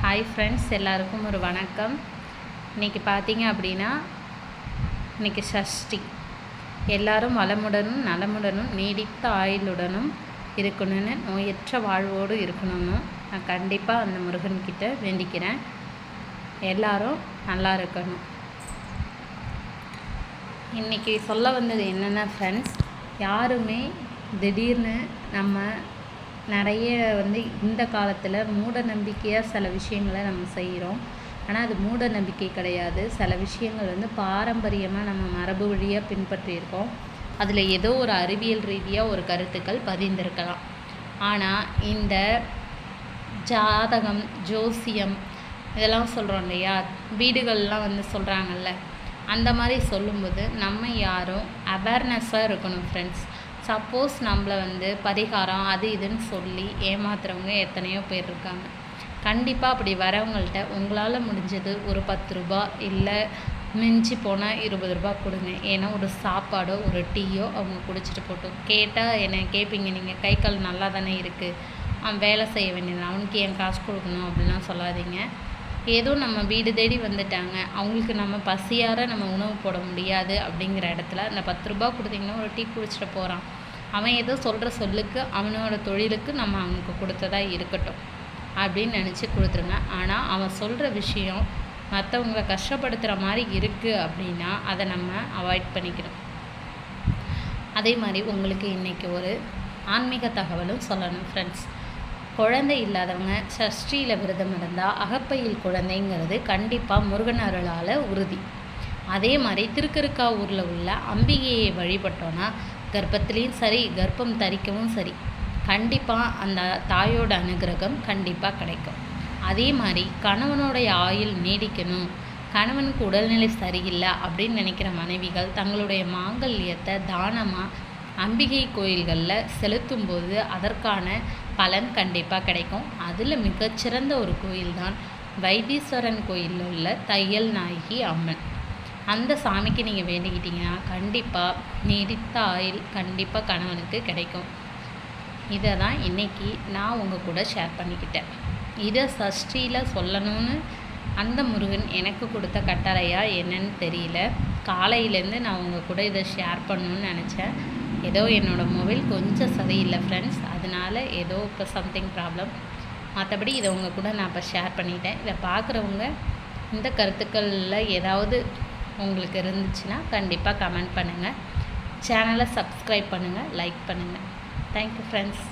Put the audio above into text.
Hi friends, எல்லாருக்கும் ஒரு வணக்கம். இன்றைக்கி பார்த்தீங்க அப்படின்னா இன்றைக்கி சஷ்டி. எல்லாரும் வளமுடனும் நலமுடனும் நீடித்த ஆயுளுடனும் இருக்கணும்னு, நோயற்ற வாழ்வோடு இருக்கணும்னு நான் கண்டிப்பாக அந்த முருகன்கிட்ட வேண்டிக்கிறேன். எல்லாரும் நல்லா இருக்கணும். இன்றைக்கி சொல்ல வந்தது என்னென்னா ஃப்ரெண்ட்ஸ், யாருமே திடீர்னு நம்ம நிறைய இந்த காலத்தில் மூட நம்பிக்கையாக சில விஷயங்களை நம்ம செய்கிறோம். ஆனால் அது மூட நம்பிக்கை கிடையாது. சில விஷயங்கள் பாரம்பரியமாக நம்ம மரபு வழியாக பின்பற்றியிருக்கோம். அதில் ஏதோ ஒரு அறிவியல் ரீதியாக ஒரு கருத்துக்கள் பதிந்திருக்கலாம். ஆனால் இந்த ஜாதகம், ஜோசியம் இதெல்லாம் சொல்கிறோம் இல்லையா, வீடுகள்லாம் சொல்கிறாங்கல்ல, அந்த மாதிரி சொல்லும்போது நம்ம யாரும் அவேர்னஸாக இருக்கணும் ஃப்ரெண்ட்ஸ். சப்போஸ் நம்மளை பரிகாரம் அது இதுன்னு சொல்லி ஏமாத்துறவங்க எத்தனையோ பேர் இருக்காங்க. கண்டிப்பாக அப்படி வரவங்கள்ட்ட உங்களால் முடிஞ்சது ஒரு 10 ரூபா, இல்லை மிஞ்சி போனால் 20 ரூபா கொடுங்க. ஏன்னா ஒரு சாப்பாடோ ஒரு டீயோ அவங்க குடிச்சிட்டு போட்டோம். கேட்டால் என்ன கேட்பீங்க, நீங்கள் கை கால் நல்லா தானே இருக்குது, அவன் வேலை செய்ய வேண்டியது, அவனுக்கு ஏன் காசு கொடுக்கணும் அப்படிலாம் சொல்லாதீங்க. ஏதோ நம்ம வீடு தேடி வந்துட்டாங்க, அவங்களுக்கு நம்ம பசியார நம்ம உணவு போட முடியாது அப்படிங்கிற இடத்துல அந்த 10 ரூபா கொடுத்தீங்கன்னா ஒரு டீ குடிச்சிட்டு போகிறான். அவன் ஏதோ சொல்கிற சொல்லுக்கு, அவனோட தொழிலுக்கு நம்ம அவனுக்கு கொடுத்ததா இருக்கட்டும் அப்படின்னு நினச்சி கொடுத்துருங்க. ஆனால் அவன் சொல்கிற விஷயம் மற்றவங்களை கஷ்டப்படுத்துகிற மாதிரி இருக்குது அப்படின்னா அதை நம்ம அவாய்ட் பண்ணிக்கணும். அதே மாதிரி உங்களுக்கு இன்றைக்கி ஒரு ஆன்மீக தகவலும் சொல்லணும் ஃப்ரெண்ட்ஸ். குழந்தை இல்லாதவங்க சஷ்டியில் விரதம் இருந்தால் அகப்பையில் குழந்தைங்கிறது கண்டிப்பாக முருகன் அருளால் உறுதி. அதே மாதிரி திருக்கருக்காவூரில் உள்ள அம்பிகையை வழிபட்டோன்னா கர்ப்பத்துலேயும் சரி, கர்ப்பம் தரிக்கவும் சரி, கண்டிப்பாக அந்த தாயோட அனுகிரகம் கண்டிப்பாக கிடைக்கும். அதே மாதிரி கணவனுடைய ஆயுள் நீடிக்கணும், கணவனுக்கு உடல்நிலை சரியில்லை அப்படின்னு நினைக்கிற மனைவிகள் தங்களுடைய மாங்கல்யத்தை தானமாக அம்பிகை கோயில்களில் செலுத்தும்போது அதற்கான பலன் கண்டிப்பாக கிடைக்கும். அதில் மிகச்சிறந்த ஒரு கோயில் தான் வைத்தீஸ்வரன் கோயிலில் உள்ள தையல் நாயகி அம்மன். அந்த சாமிக்கு நீங்கள் வேண்டிக்கிட்டிங்கன்னா கண்டிப்பாக நீடித்த ஆயுள் கண்டிப்பாக கணவனுக்கு கிடைக்கும். இதை தான் இன்றைக்கி நான் உங்கள் கூட ஷேர் பண்ணிக்கிட்டேன். இதை சஷ்டியில் சொல்லணும்னு அந்த முருகன் எனக்கு கொடுத்த கட்டளையா என்னன்னு தெரியல. காலையிலேருந்து நான் உங்கள் கூட இதை ஷேர் பண்ணணுன்னு நினச்சேன். ஏதோ என்னோடய மொபைல் கொஞ்சம் சரியில்லை ஃப்ரெண்ட்ஸ், அதனால் ஏதோ இப்போ சம்திங் ப்ராப்ளம். மற்றபடி இதை உங்கள் கூட நான் இப்போ ஷேர் பண்ணிட்டேன். இதை பார்க்குறவங்க இந்த கருத்துக்களில் ஏதாவது உங்களுக்கு இருந்துச்சுன்னா கண்டிப்பாக கமெண்ட் பண்ணுங்கள். சேனலை சப்ஸ்கிரைப் பண்ணுங்கள், லைக் பண்ணுங்கள். Thank you friends.